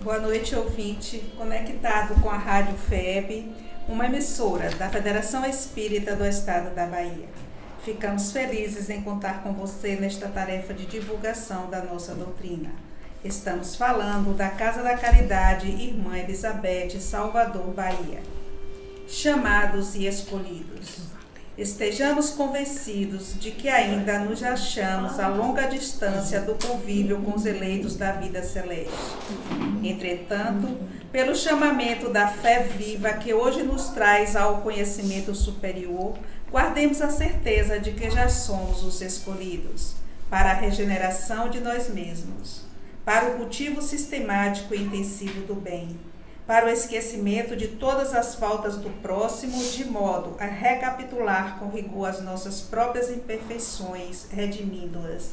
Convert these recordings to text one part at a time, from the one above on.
Boa noite, ouvinte, conectado com a Rádio FEB, uma emissora da Federação Espírita do Estado da Bahia. Ficamos felizes em contar com você nesta tarefa de divulgação da nossa doutrina. Estamos falando da Casa da Caridade Irmã Elizabeth, Salvador, Bahia. Chamados e escolhidos. Estejamos convencidos de que ainda nos achamos a longa distância do convívio com os eleitos da vida celeste. Entretanto, pelo chamamento da fé viva que hoje nos traz ao conhecimento superior, guardemos a certeza de que já somos os escolhidos para a regeneração de nós mesmos, para o cultivo sistemático e intensivo do bem, para o esquecimento de todas as faltas do próximo, de modo a recapitular com rigor as nossas próprias imperfeições, redimindo-as,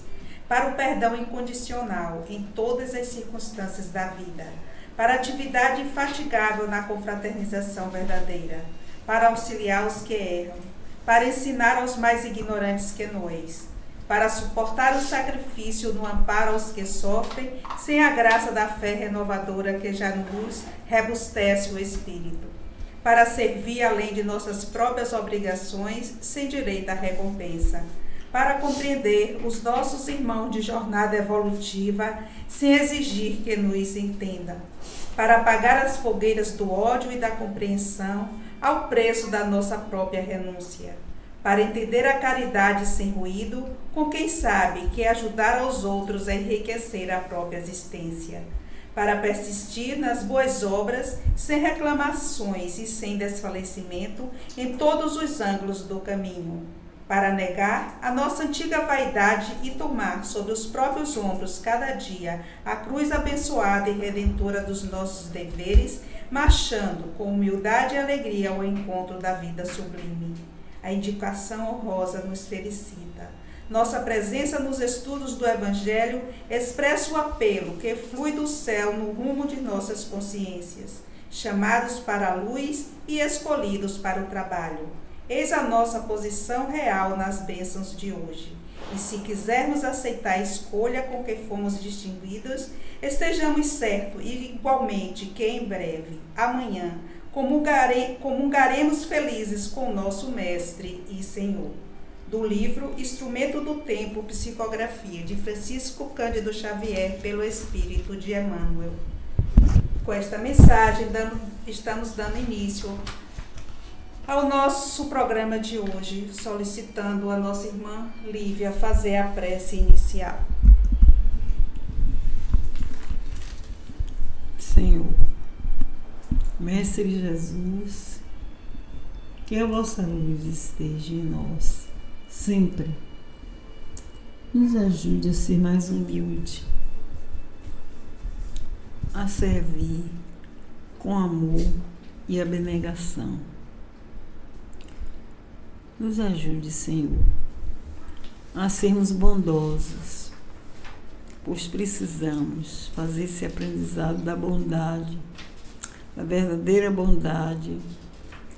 para o perdão incondicional em todas as circunstâncias da vida, para a atividade infatigável na confraternização verdadeira, para auxiliar os que erram, para ensinar aos mais ignorantes que nós, para suportar o sacrifício no amparo aos que sofrem, sem a graça da fé renovadora que já nos rebustece o espírito, para servir além de nossas próprias obrigações, sem direito à recompensa, para compreender os nossos irmãos de jornada evolutiva, sem exigir que nos entendam, para apagar as fogueiras do ódio e da compreensão ao preço da nossa própria renúncia, para entender a caridade sem ruído, com quem sabe que ajudar aos outros é enriquecer a própria existência, para persistir nas boas obras, sem reclamações e sem desfalecimento em todos os ângulos do caminho, para negar a nossa antiga vaidade e tomar sobre os próprios ombros cada dia a cruz abençoada e redentora dos nossos deveres, marchando com humildade e alegria ao encontro da vida sublime. A indicação honrosa nos felicita. Nossa presença nos estudos do Evangelho expressa o apelo que flui do céu no rumo de nossas consciências, chamados para a luz e escolhidos para o trabalho. Eis a nossa posição real nas bênçãos de hoje. E se quisermos aceitar a escolha com que fomos distinguidos, estejamos certos igualmente que em breve, amanhã, comungaremos felizes com o nosso Mestre e Senhor. Do livro Instrumento do Tempo, Psicografia, de Francisco Cândido Xavier, pelo Espírito de Emmanuel. Com esta mensagem, estamos dando início ao nosso programa de hoje, solicitando a nossa irmã Lívia fazer a prece inicial. Senhor, Mestre Jesus, que a vossa luz esteja em nós, sempre. Nos ajude a ser mais humilde, a servir com amor e abnegação. Nos ajude, Senhor, a sermos bondosos, pois precisamos fazer esse aprendizado da bondade, da verdadeira bondade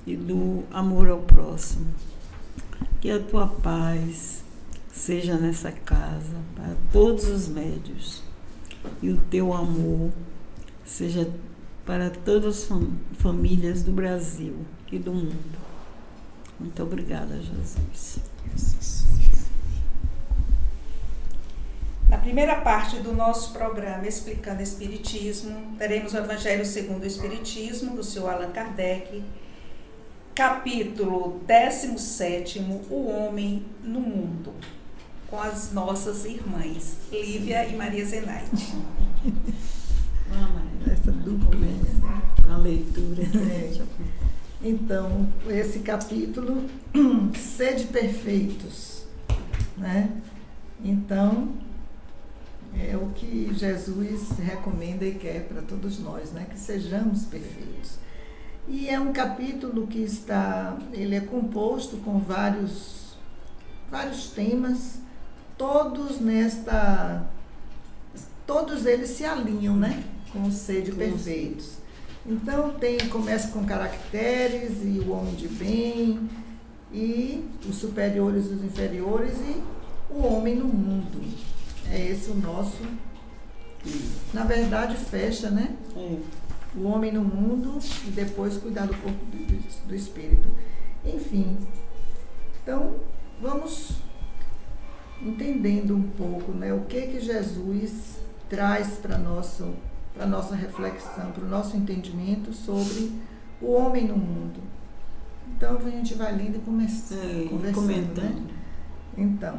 e do amor ao próximo. Que a tua paz seja nessa casa para todos os médios e o teu amor seja para todas as famílias do Brasil e do mundo. Muito obrigada, Jesus. Na primeira parte do nosso programa Explicando Espiritismo, teremos o Evangelho segundo o Espiritismo, do Sr. Allan Kardec, capítulo 17º, O Homem no Mundo, com as nossas irmãs, Lívia e Maria Zenaide. Essa dupla, a leitura. Então, esse capítulo, sede perfeitos, né? Então, é o que Jesus recomenda e quer para todos nós, né? Que sejamos perfeitos. E é um capítulo que ele é composto com vários temas, todos eles se alinham, né? Com o sede perfeitos. Então, começa com caracteres e o homem de bem, e os superiores e os inferiores, e o homem no mundo. É esse o nosso Na verdade, fecha, né? É. O homem no mundo e depois cuidar do corpo do espírito. Enfim, então vamos entendendo um pouco, né, o que Jesus traz para a nossa reflexão, para o nosso entendimento sobre o homem no mundo. Então a gente vai lendo e conversando, né? Então,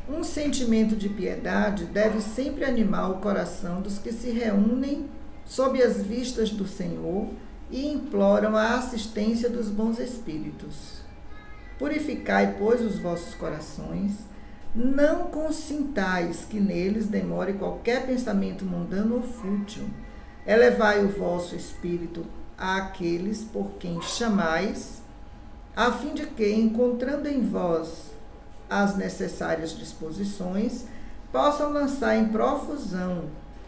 um sentimento de piedade deve sempre animar o coração dos que se reúnem sob as vistas do Senhor e imploram a assistência dos bons espíritos. Purificai, pois, os vossos corações, não consintais que neles demore qualquer pensamento mundano ou fútil. Elevai o vosso espírito àqueles por quem chamais, a fim de que, encontrando em vós as necessárias disposições, possam lançar em profusão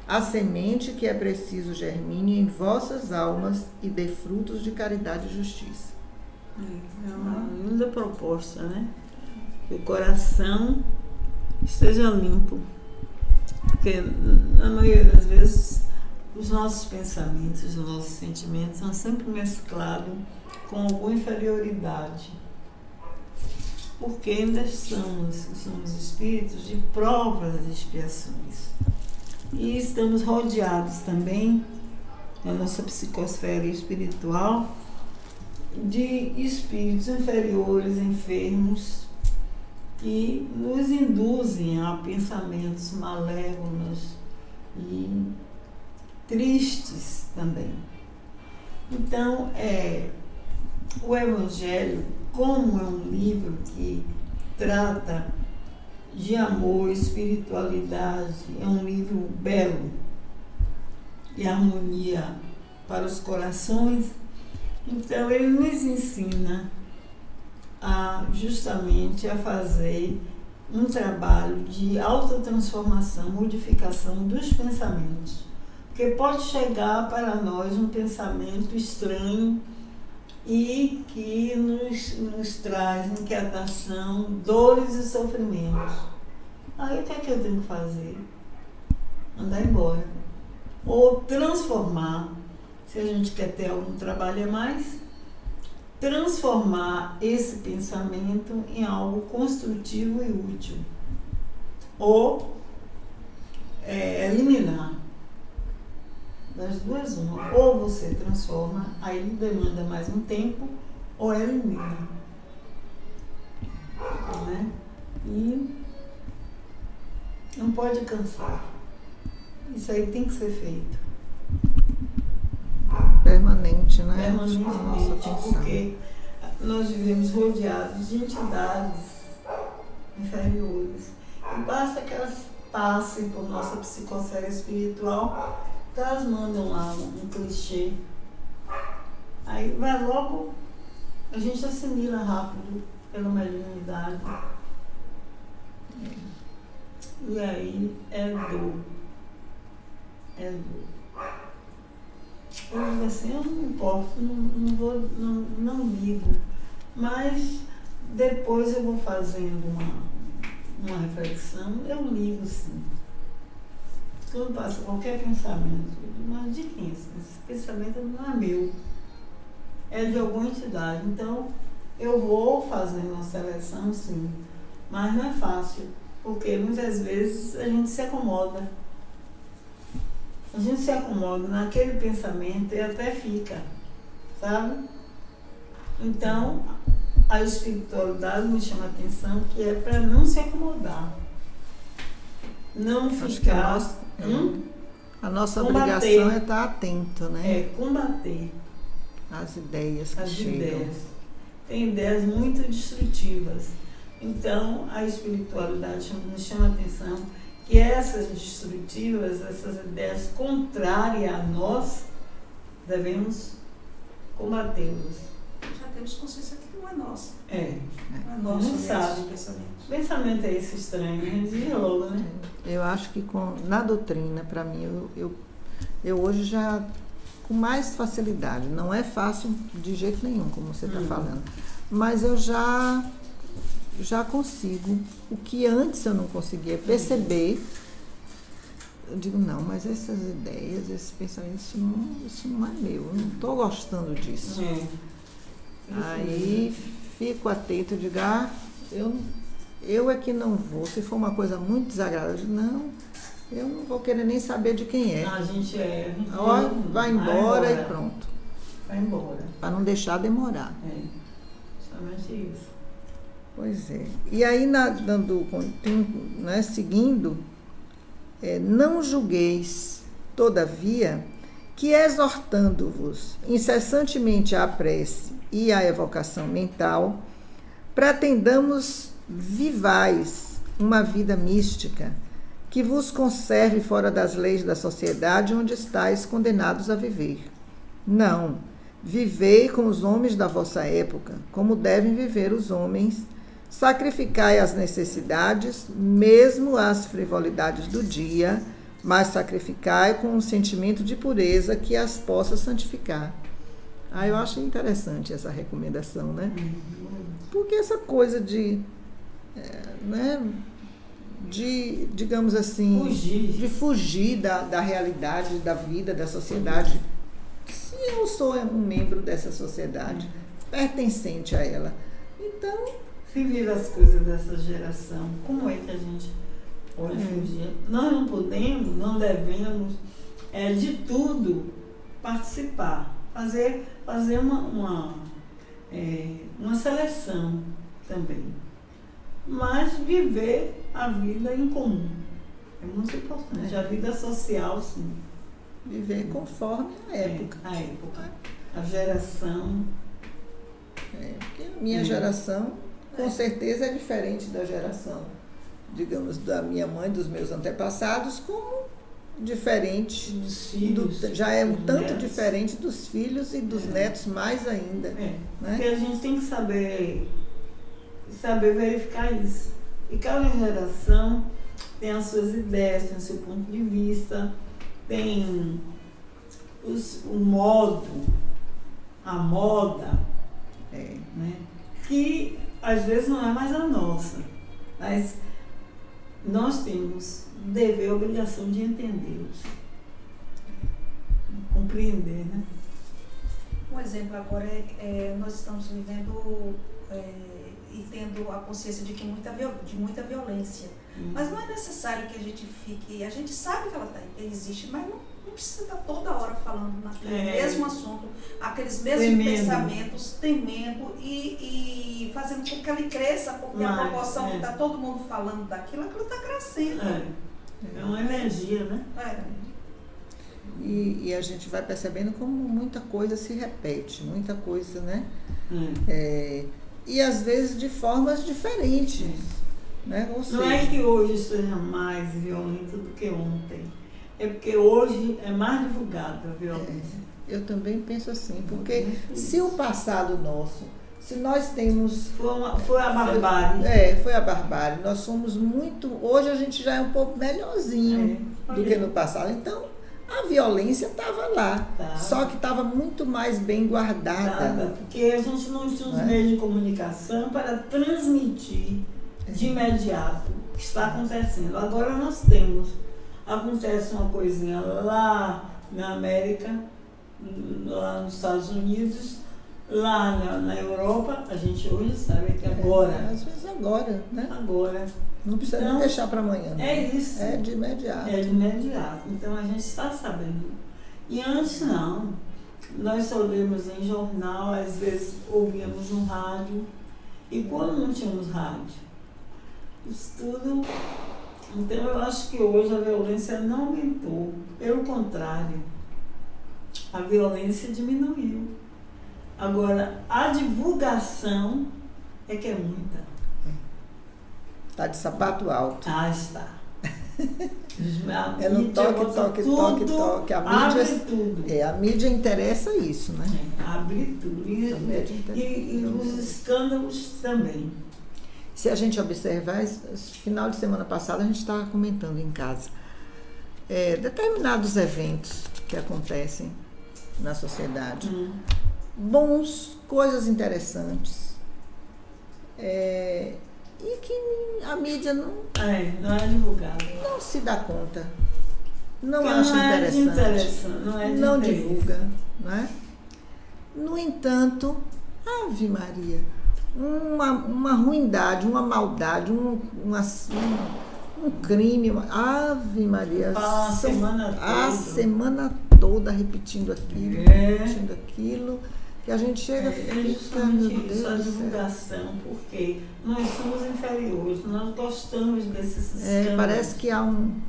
a semente que é preciso germine em vossas almas e dê frutos de caridade e justiça. É uma linda proposta, né? Que o coração esteja limpo. Porque, na maioria das vezes, os nossos pensamentos, os nossos sentimentos são sempre mesclados com alguma inferioridade. Porque ainda somos espíritos de provas e expiações. E estamos rodeados também, na nossa psicosfera espiritual, de espíritos inferiores, enfermos, que nos induzem a pensamentos malévolos e tristes também. Então, o Evangelho, como é um livro que trata de amor, espiritualidade, é um livro belo e harmonia para os corações, então ele nos ensina justamente a fazer um trabalho de autotransformação, modificação dos pensamentos, porque pode chegar para nós um pensamento estranho e que nos traz inquietação, dores e sofrimentos. Aí o que é que eu tenho que fazer? Mandar embora. Ou transformar, se a gente quer ter algum trabalho a mais, transformar esse pensamento em algo construtivo e útil. Ou eliminar. Das duas, uma. Ou você transforma, aí demanda mais um tempo, ou elimina. Né? E não pode cansar. Isso aí tem que ser feito. Permanente, né? Permanentemente, porque nós vivemos rodeados de entidades inferiores. E basta que elas passem por nossa psicosfera espiritual, elas mandam lá um clichê. Aí vai logo, a gente assimila rápido pela mediunidade. E aí é dor. É dor. Eu digo assim, eu não me importo, não ligo. Mas depois eu vou fazendo uma reflexão, eu ligo sim. Quando passa qualquer pensamento, eu digo, mas de quem? Esse pensamento não é meu, é de alguma entidade. Então eu vou fazendo uma seleção sim, mas não é fácil, porque muitas vezes a gente se acomoda. A gente se acomoda naquele pensamento e até fica, sabe? Então, a espiritualidade me chama a atenção que é para não se acomodar. Não ficar... A nossa combater. Obrigação é estar atento, né? É combater as ideias que as chegam. ideias. Tem ideias muito destrutivas. Então, a espiritualidade me chama a atenção que essas destrutivas, essas ideias contrárias a nós, devemos combatê-las. Já temos consciência que não é nossa. Não é nosso. Não sabe. Pensamento. Que pensamento é esse estranho? A gente diz logo, né? Eu acho que na doutrina, para mim, eu hoje já com mais facilidade. Não é fácil de jeito nenhum, como você está falando. Mas eu já consigo, o que antes eu não conseguia perceber, eu digo, não, mas essas ideias, esses pensamentos, isso não é meu, eu não estou gostando disso. Aí fico atento, eu digo, eu é que não vou, se for uma coisa muito desagradável, eu digo, não, eu não vou querer nem saber de quem é. A gente Vai embora e pronto. Vai embora. Para não deixar demorar. Somente isso. Pois é. E aí, seguindo, não julgueis, todavia, que exortando-vos incessantemente à prece e à evocação mental, pretendamos vivais uma vida mística que vos conserve fora das leis da sociedade onde estáis condenados a viver. Não, vivei com os homens da vossa época, como devem viver os homens, sacrificai as necessidades, mesmo as frivolidades do dia, mas sacrificai com um sentimento de pureza que as possa santificar. Eu acho interessante essa recomendação, né? Porque essa coisa de digamos assim, de fugir da realidade, da vida, da sociedade. Se eu sou um membro dessa sociedade, pertencente a ela, então... Se vir as coisas dessa geração, como é que a gente pode fugir? Nós não podemos, não devemos, de tudo, participar, fazer uma seleção também. Mas viver a vida em comum. É muito importante. A vida social, sim. Viver conforme a época. A época. A geração. Porque a minha geração, com certeza, é diferente da geração, digamos, da minha mãe, dos meus antepassados, como diferente dos filhos. Já é um tanto netos. Diferente dos filhos e dos netos mais ainda. Né? Porque a gente tem que saber verificar isso. E cada geração tem as suas ideias, tem o seu ponto de vista, tem o modo, a moda, né? Que às vezes não é mais a nossa, mas nós temos dever, obrigação de entendê-los, compreender, né? Um exemplo agora nós estamos vivendo e tendo a consciência de muita violência. Mas não é necessário que a gente sabe que ela existe, mas não precisa estar toda hora falando naquele mesmo assunto, aqueles mesmos pensamentos, temendo e fazendo com que ele cresça, porque a proporção que está todo mundo falando daquilo está crescendo. É uma energia, né? E a gente vai percebendo como muita coisa se repete, muita coisa, né? E às vezes de formas diferentes. Né? Não é que hoje seja mais violento do que ontem. É porque hoje é mais divulgada a violência. Eu também penso assim, porque se o passado nosso, se nós temos... Foi a barbárie. Foi a barbárie. Nós somos muito... Hoje a gente já é um pouco melhorzinho do que no passado. Então, a violência estava lá, só que estava muito mais bem guardada. Porque a gente não tinha os meios de comunicação para transmitir de imediato o que está acontecendo. Agora nós temos. Acontece uma coisinha lá na América, lá nos Estados Unidos, lá na Europa, a gente hoje sabe que agora. Às vezes agora, né? Agora. Não precisa nem deixar para amanhã. Né? É isso. É de imediato. É de imediato. Então a gente está sabendo. E antes não. Nós só lemos em jornal, às vezes ouvíamos no rádio. E quando não tínhamos rádio? Isso tudo. Então eu acho que hoje a violência não aumentou. Pelo contrário, a violência diminuiu. Agora, a divulgação é que é muita. Está de sapato alto. Está. É no toque. Abre tudo. A mídia interessa isso, né? Abre tudo. E os escândalos também. Se a gente observar, final de semana passada a gente estava comentando em casa determinados eventos que acontecem na sociedade, bons, coisas interessantes, e que a mídia não é divulgada. Não se dá conta. não acha interessante, não divulga, não é? No entanto, Ave Maria, uma ruindade, uma maldade, um crime, Ave Maria, a semana toda repetindo aquilo, que a gente chega e fica, meu Deus, a divulgação, porque nós somos inferiores, nós gostamos desses sistemas. Parece que há um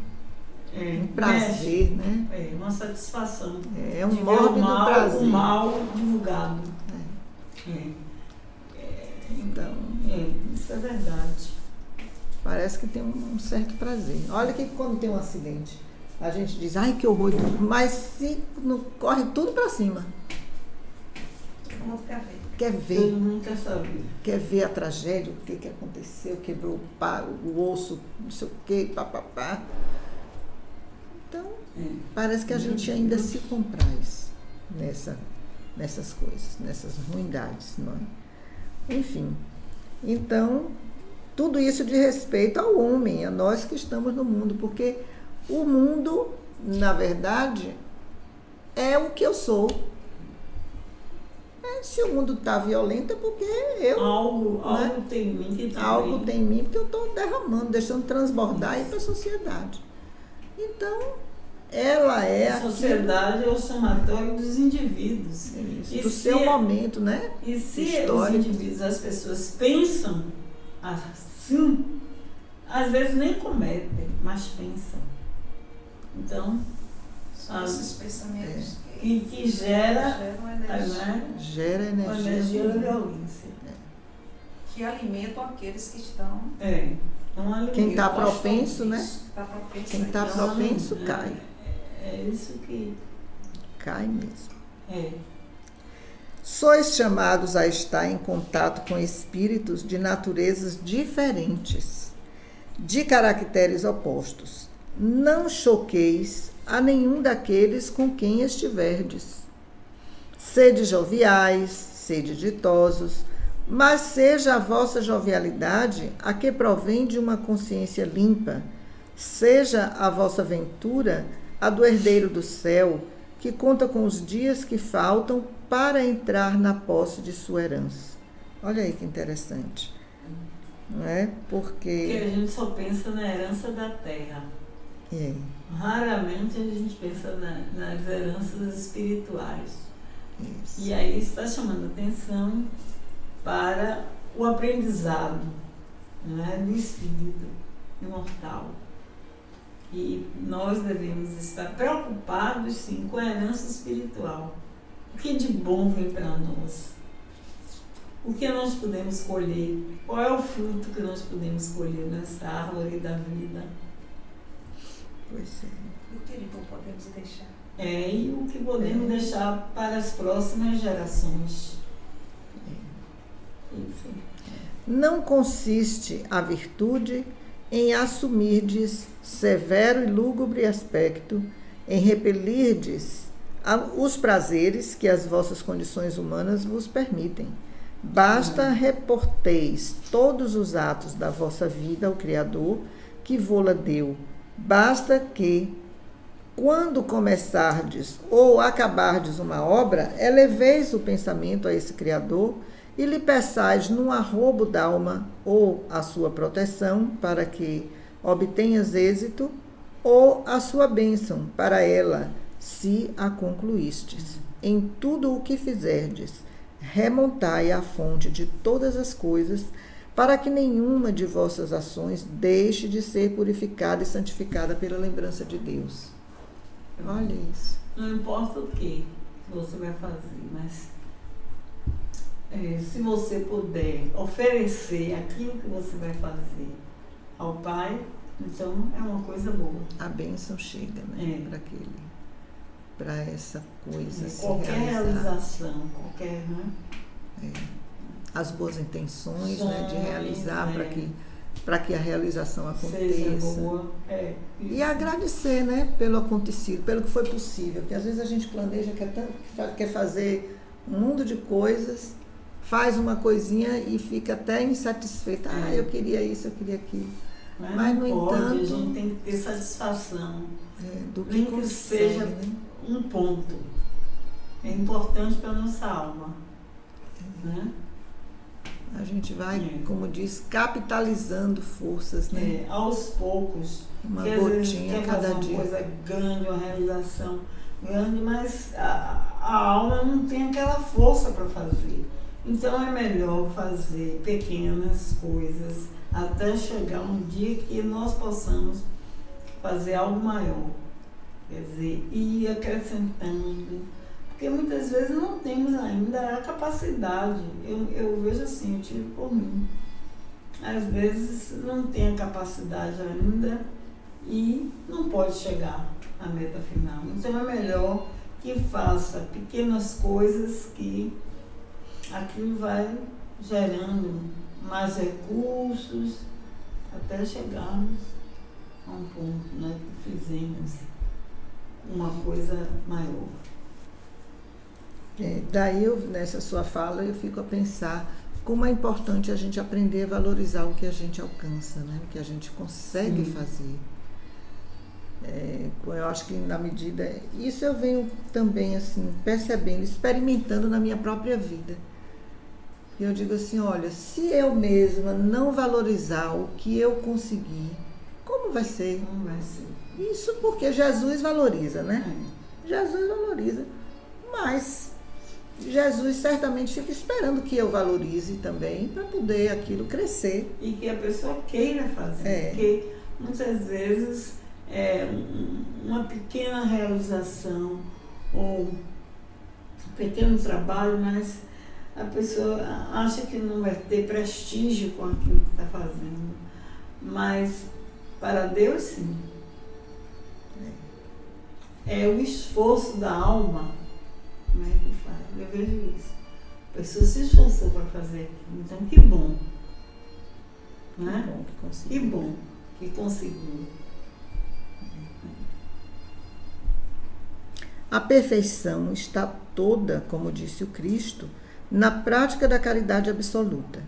prazer, né? Uma satisfação. É um mórbido prazer. O mal divulgado. Então, isso é verdade. Parece que tem um certo prazer. Olha que quando tem um acidente, a gente diz, ai que horror, mas se não corre tudo para cima. Quer ver. Todo mundo quer saber. Quer ver a tragédia, o que aconteceu, quebrou o osso, não sei o que, papapá. Então, parece que a gente ainda se compraz nessas coisas, nessas ruindades, não é? Enfim, então, tudo isso de respeito ao homem, a nós que estamos no mundo, porque o mundo, na verdade, é o que eu sou. Se o mundo está violento é porque eu... Algo tem em mim que algo tem em mim porque eu estou derramando, deixando transbordar aí para a sociedade. Então, ela é a sociedade é o somatório dos indivíduos. Do seu momento, né? E se os indivíduos, as pessoas pensam assim, às vezes nem cometem, mas pensam. Então, esses pensamentos que gera energia da violência. Que alimentam aqueles que estão... Quem está propenso, né? Quem está então, propenso cai. É isso que... Cai mesmo. Sois chamados a estar em contato com espíritos de naturezas diferentes, de caracteres opostos. Não choqueis a nenhum daqueles com quem estiverdes. Sede joviais, sede ditosos, mas seja a vossa jovialidade a que provém de uma consciência limpa, seja a vossa ventura a do herdeiro do céu, que conta com os dias que faltam para entrar na posse de sua herança. Olha aí que interessante. Não é? Porque a gente só pensa na herança da terra. Raramente a gente pensa nas heranças espirituais. Isso. E aí está chamando atenção para o aprendizado, né, do espírito imortal. E nós devemos estar preocupados, sim, com a herança espiritual. O que de bom vem para nós? O que nós podemos colher? Qual é o fruto que nós podemos colher nessa árvore da vida? Pois é. E o que de bom podemos deixar? E o que podemos deixar para as próximas gerações. Enfim. Não consiste a virtude em assumirdes severo e lúgubre aspecto, em repelirdes os prazeres que as vossas condições humanas vos permitem. Basta reporteis todos os atos da vossa vida ao Criador, que vô-la deu. Basta que, quando começardes ou acabardes uma obra, eleveis o pensamento a esse Criador e lhe peçais num arrobo d'alma ou a sua proteção para que obtenhas êxito, ou a sua bênção para ela, se a concluístes. Em tudo o que fizerdes, remontai à fonte de todas as coisas, para que nenhuma de vossas ações deixe de ser purificada e santificada pela lembrança de Deus. Olha isso. Não importa o que você vai fazer, mas se você puder oferecer aquilo que você vai fazer ao Pai, então é uma coisa boa. A bênção chega, né? Para essa coisa se qualquer realização, qualquer, né? As boas intenções, né, de realizar para que a realização aconteça. Seja boa. E agradecer, né, pelo acontecido, pelo que foi possível. Porque às vezes a gente planeja, quer fazer um mundo de coisas, faz uma coisinha e fica até insatisfeita. Eu queria isso, eu queria aquilo. Mas, no entanto, a gente tem que ter satisfação. Do que Nem consegue, que seja né? um ponto. É importante para a nossa alma. Né? A gente vai, como diz, capitalizando forças, né? Aos poucos. Uma Porque às vezes gotinha quer cada fazer dia. uma coisa grande, uma realização grande, mas a alma não tem aquela força para fazer. Então é melhor fazer pequenas coisas até chegar um dia que nós possamos fazer algo maior. Quer dizer, ir acrescentando. Porque muitas vezes não temos ainda a capacidade. Eu vejo assim, eu tiro por mim. Às vezes não tem a capacidade ainda e não pode chegar à meta final. Então é melhor que faça pequenas coisas que aquilo vai gerando mais recursos até chegarmos a um ponto, né, que fizemos uma coisa maior. Daí, nessa sua fala, eu fico a pensar como é importante a gente aprender a valorizar o que a gente alcança, né? O que a gente consegue fazer. Eu acho que na medida... Isso eu venho também assim, percebendo, experimentando na minha própria vida. E eu digo assim, olha, se eu mesma não valorizar o que eu consegui, como vai ser? Como vai ser? Isso porque Jesus valoriza, né? Jesus valoriza. Mas Jesus certamente fica esperando que eu valorize também para poder aquilo crescer. E que a pessoa queira fazer. Porque muitas vezes uma pequena realização ou um pequeno trabalho, mas a pessoa acha que não vai ter prestígio com aquilo que está fazendo. Mas para Deus, sim. É o esforço da alma, né, que faz. Eu vejo isso. A pessoa se esforçou para fazer aquilo. Então, que bom. Né? Que bom que conseguiu. Que bom que conseguiu. A perfeição está toda, como disse o Cristo, na prática da caridade absoluta.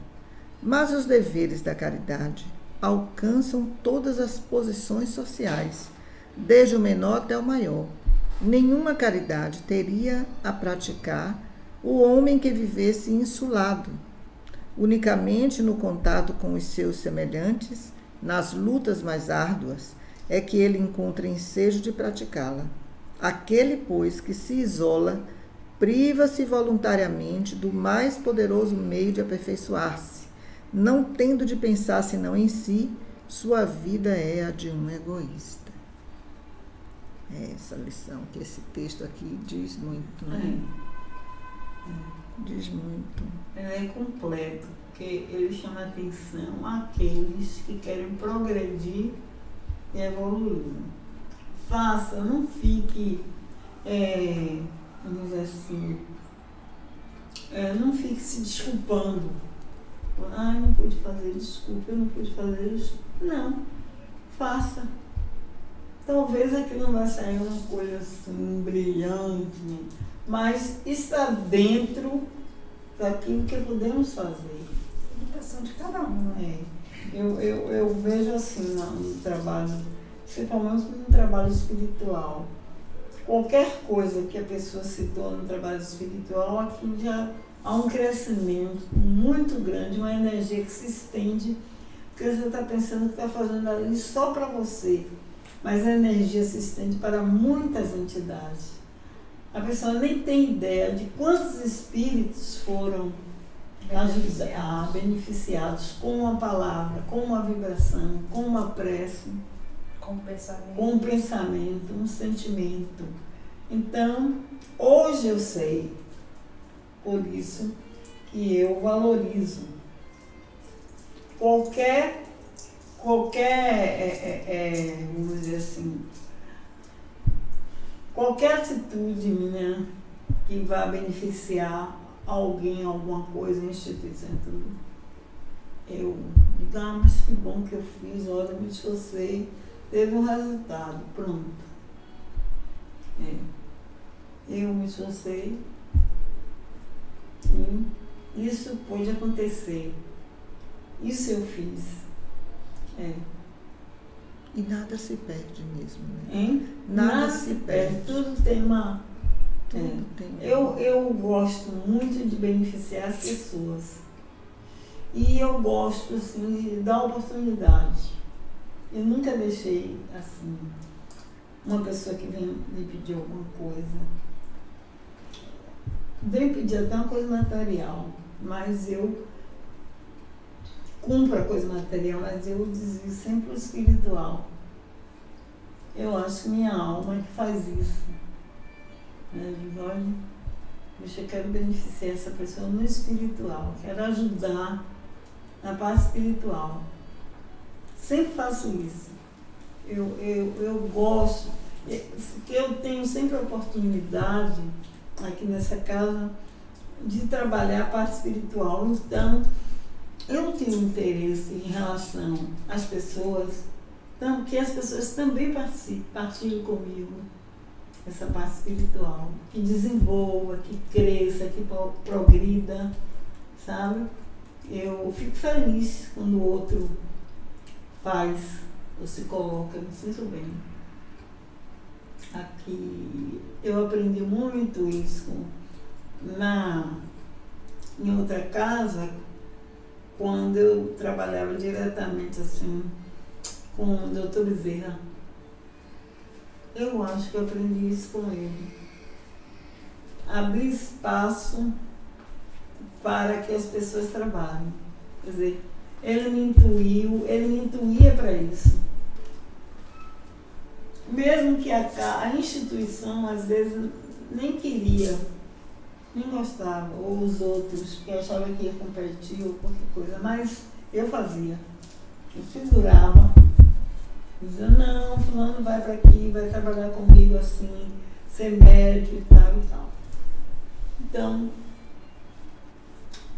Mas os deveres da caridade alcançam todas as posições sociais, desde o menor até o maior. Nenhuma caridade teria a praticar o homem que vivesse insulado, unicamente no contato com os seus semelhantes, nas lutas mais árduas, é que ele encontra ensejo de praticá-la. Aquele, pois, que se isola, priva-se voluntariamente do mais poderoso meio de aperfeiçoar-se, não tendo de pensar senão em si, sua vida é a de um egoísta. É essa lição que esse texto aqui diz muito, né? Diz muito. É completo, porque ele chama atenção àqueles que querem progredir e evoluir. Faça, não fique, vamos dizer assim, não fique se desculpando. Eu não pude fazer, desculpa, eu não pude fazer isso. Não, faça. Talvez aquilo não vai sair uma coisa assim brilhante, né? Mas está dentro daquilo que podemos fazer. Educação de cada um. Eu vejo assim no trabalho, principalmente no trabalho espiritual. Qualquer coisa que a pessoa citou no trabalho espiritual, aqui já há um crescimento muito grande, uma energia que se estende, porque você está pensando que está fazendo ali só para você. Mas a energia se estende para muitas entidades. A pessoa nem tem ideia de quantos espíritos foram beneficiados com uma palavra, com uma vibração, com uma prece, com um pensamento, um sentimento. Então, hoje eu sei, por isso que eu valorizo qualquer vamos dizer assim, qualquer atitude minha que vá beneficiar alguém, alguma coisa, instituição, tudo. Eu digo, mas que bom que eu fiz, olha, me esforcei, teve um resultado, pronto. Eu me esforcei e isso pôde acontecer. Isso eu fiz. E nada se perde mesmo, né? Hein? Nada se perde. Tudo tem uma... Tudo tem. Eu gosto muito de beneficiar as pessoas. E eu gosto, assim, de dar oportunidade. Eu nunca deixei, assim, uma pessoa que vem me pedir alguma coisa. Vem pedir até uma coisa material, mas eu cumpro a coisa material, mas eu desvio sempre o espiritual. Eu acho que minha alma é que faz isso. Eu digo, olha, eu quero beneficiar essa pessoa no espiritual, quero ajudar na parte espiritual. Sempre faço isso. Eu gosto, porque eu tenho sempre a oportunidade aqui nessa casa de trabalhar a parte espiritual. Então, eu tenho interesse em relação às pessoas, então, que as pessoas também partilhem comigo essa parte espiritual, que desenvolva, que cresça, que progrida, sabe? Eu fico feliz quando o outro faz ou se coloca, eu me sinto bem. Aqui eu aprendi muito isso em outra casa, quando eu trabalhava diretamente assim com o Dr. Bezerra. Eu acho que eu aprendi isso com ele. Abrir espaço para que as pessoas trabalhem. Quer dizer, ele me intuía para isso. Mesmo que a instituição, às vezes, nem queria, nem gostava, ou os outros, porque achava que ia competir ou qualquer coisa, mas eu fazia. Eu segurava, dizia, não, fulano vai para aqui, vai trabalhar comigo assim, ser médico e tal e tal. Então,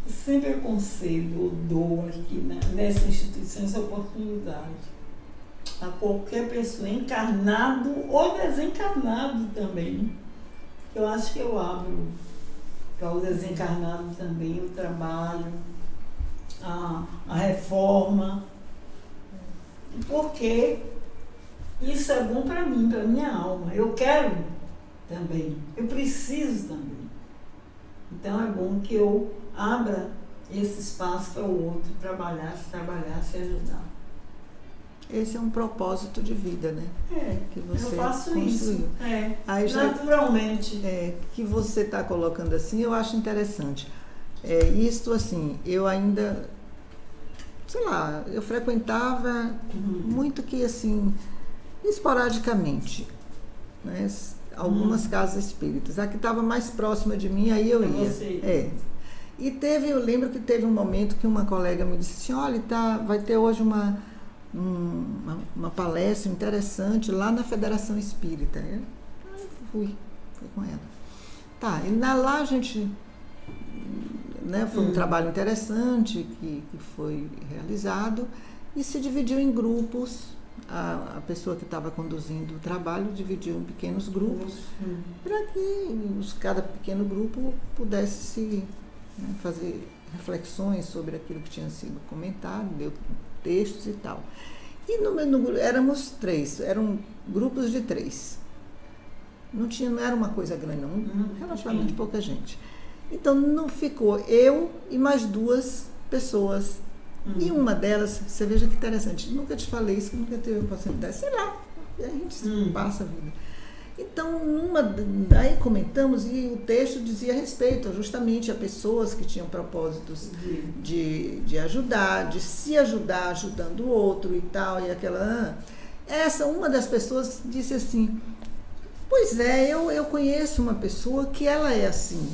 sempre aconselho, eu dou aqui nessa instituição essa oportunidade a qualquer pessoa, encarnado ou desencarnado também. Eu acho que eu abro para o desencarnado também o trabalho, a reforma, porque isso é bom para mim, para minha alma. Eu quero também, eu preciso também. Então é bom que eu abra esse espaço para o outro trabalhar, se ajudar. Esse é um propósito de vida, né? Que você eu faço construiu. Isso. Aí naturalmente. Que você está colocando assim, eu acho interessante. Isto assim, eu ainda, sei lá, eu frequentava muito que assim, esporadicamente, né? Algumas casas espíritas. A que estava mais próxima de mim, aí eu ia. E eu lembro que teve um momento que uma colega me disse assim, olha, vai ter hoje uma palestra interessante lá na Federação Espírita. Eu fui com ela. Tá, e lá a gente, né, foi um trabalho interessante que foi realizado e se dividiu em grupos. A pessoa que estava conduzindo o trabalho dividiu em pequenos grupos para que cada pequeno grupo pudesse fazer reflexões sobre aquilo que tinha sido comentado, deu textos e tal. E éramos 3, eram grupos de 3. Não era uma coisa grande, não, relativamente pouca gente. Então não ficou eu e mais 2 pessoas. E uma delas, você veja que interessante, nunca te falei isso, nunca teve a oportunidade, sei lá, a gente passa a vida. Então, aí comentamos e o texto dizia respeito justamente a pessoas que tinham propósitos de ajudar, de se ajudar, ajudando o outro e tal, e aquela... uma das pessoas disse assim, pois eu conheço uma pessoa que ela é assim,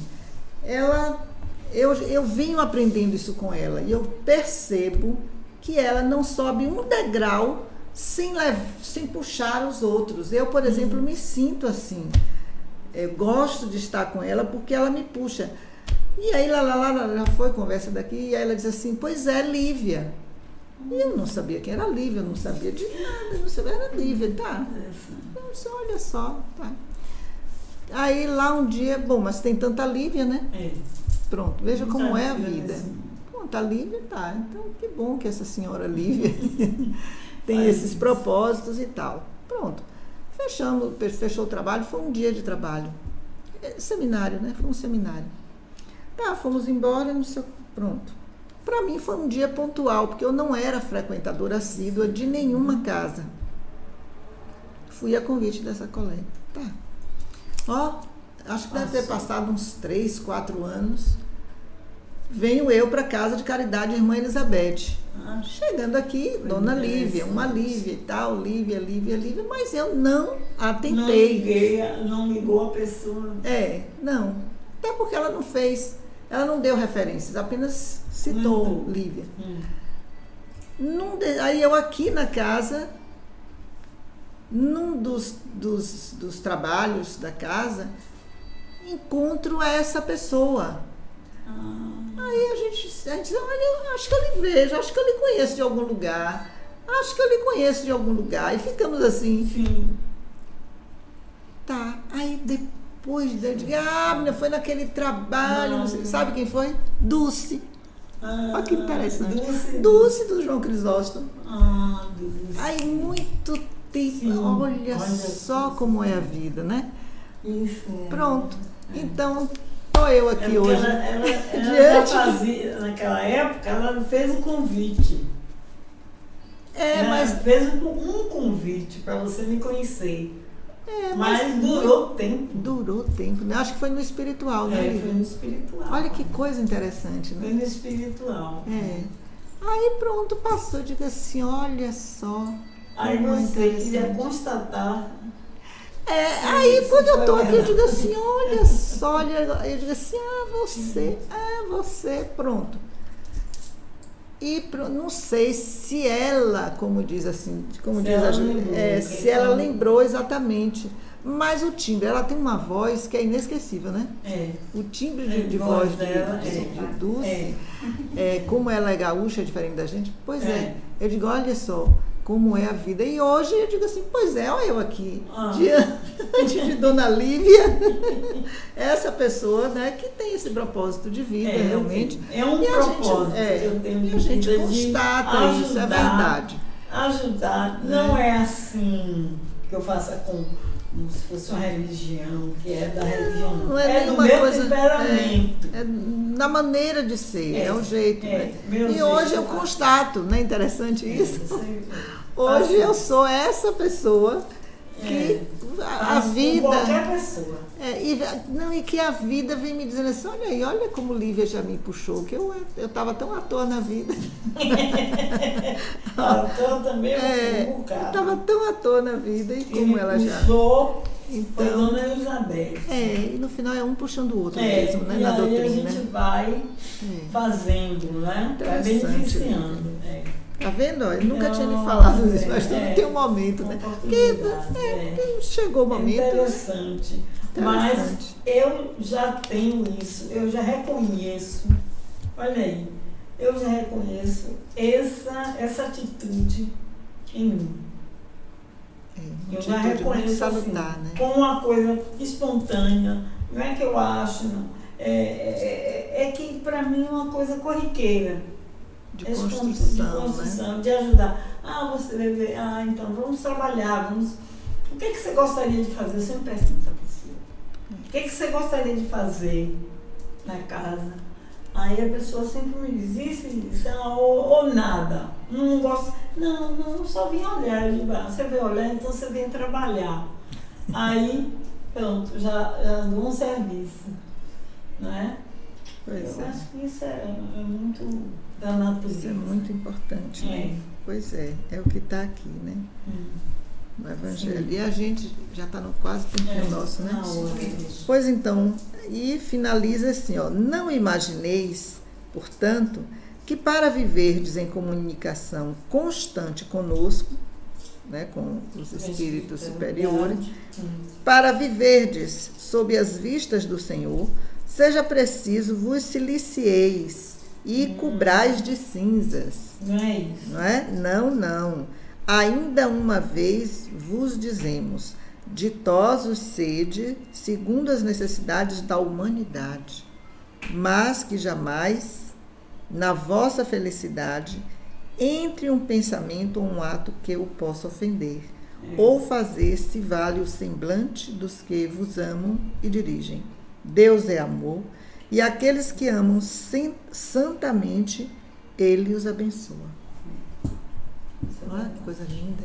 eu venho aprendendo isso com ela e eu percebo que ela não sobe um degrau sem puxar os outros. Eu, por exemplo, me sinto assim. Eu gosto de estar com ela porque ela me puxa. E aí, já foi conversa daqui, e aí ela diz assim, pois é, Lívia. E eu não sabia quem era Lívia, eu não sabia de nada, eu não sabia, era Lívia, tá? Então, olha só, tá. Aí lá um dia, bom, mas tem tanta Lívia, né? Pronto, veja como é a vida. Pronto, a Lívia tá. Então, que bom que essa senhora Lívia tem esses propósitos e tal. Pronto. Fechou o trabalho, foi um dia de trabalho. Seminário, né? Foi um seminário. Tá, fomos embora, não sei, pronto. Para mim foi um dia pontual, porque eu não era frequentadora assídua de nenhuma casa. Fui a convite dessa colega. Tá. Ó, acho que deve ter passado uns 3, 4 anos. Venho eu para casa de caridade Irmã Elizabeth. Chegando aqui, Dona Lívia, uma Lívia e tal, Lívia, mas eu não atentei. Não ligou a pessoa. Não. Até porque ela não fez, ela não deu referências, apenas citou Lívia. Aí eu aqui na casa, num dos trabalhos da casa, encontro essa pessoa. Aí a gente diz, olha, acho que eu lhe vejo, acho que eu lhe conheço de algum lugar, e ficamos assim. Sim. Tá, aí depois, menina, foi naquele trabalho, sabe quem foi? Dulce. Olha que interessante. Dulce do João Crisóstomo. Dulce. Aí muito tempo, Sim, olha só como é a vida, né? Isso. Pronto, então... Sou eu aqui hoje. Ela já fazia, naquela época, ela fez um convite. Mas fez um convite para você me conhecer. Mas durou tempo. Durou tempo, né? Acho que foi no espiritual, né? Foi no espiritual. Olha que coisa interessante, né? Foi no espiritual. Aí pronto, passou, digo assim, olha só. Aí você queria constatar. Aí quando eu tô aqui, eu digo assim, olha só, eu digo assim, você, pronto. E não sei se ela, como diz assim, se ela lembrou exatamente, mas o timbre, ela tem uma voz que é inesquecível, né? O timbre de voz dela, de Dulce, como ela é gaúcha, diferente da gente, eu digo, olha só, como é a vida. E hoje eu digo assim, olha eu aqui, diante de Dona Lívia, essa pessoa, né, que tem esse propósito de vida, realmente. É um propósito que eu tenho de vida. A gente constata isso, é verdade. Ajudar, não é assim que eu faça como se fosse uma religião, que é da religião. Não é do meu coisa, temperamento. É na maneira de ser, é o jeito. Né? E hoje eu constato, não é interessante isso? Hoje eu sou essa pessoa que a vida... Qualquer pessoa. E que a vida vem me dizendo assim, olha aí, olha como Lívia já me puxou, que eu estava tão à toa na vida. Eu também eu estava tão à toa na vida e como ela já... Então, foi Dona Elizabeth. E no final é um puxando o outro mesmo, né? Na doutrina. E aí a gente vai fazendo, né? Vai beneficiando. Tá vendo? Eu nunca tinha lhe falado isso, mas tudo tem um momento, né? Porque chegou o momento. Interessante. Mas eu já tenho isso, eu já reconheço, olha aí, eu já reconheço essa atitude em mim. Eu já reconheço salutar, né? Como uma coisa espontânea, não é que eu acho, não. É que para mim é uma coisa corriqueira. De construção, né? De ajudar. Você deve. Então vamos trabalhar, O que você gostaria de fazer? Eu sempre pergunto a pessoa. O que você gostaria de fazer na casa? Aí a pessoa sempre me diz isso, ou nada. Não gosto. Não, só vim olhar. Eu digo, você veio olhar, então você vem trabalhar. Aí, pronto, já dou um serviço. Não é? Eu acho que isso é muito da natureza. Isso é muito importante, né? Pois é o que está aqui, né? No Evangelho. Sim. E a gente já está no quase tempo nosso, né? Pois então, e finaliza assim, não imagineis, portanto, que para viverdes em comunicação constante conosco, né, com os espíritos superiores, para viverdes sob as vistas do Senhor, seja preciso vos silicieis e cobrais de cinzas. Não é isso. Não é? Não. Ainda uma vez vos dizemos, ditosos sede, segundo as necessidades da humanidade, mas que jamais, na vossa felicidade, entre um pensamento ou um ato que o possa ofender, ou fazer-se vale o semblante dos que vos amam e dirigem. Deus é amor, e aqueles que amam santamente, Ele os abençoa. Olha que coisa linda.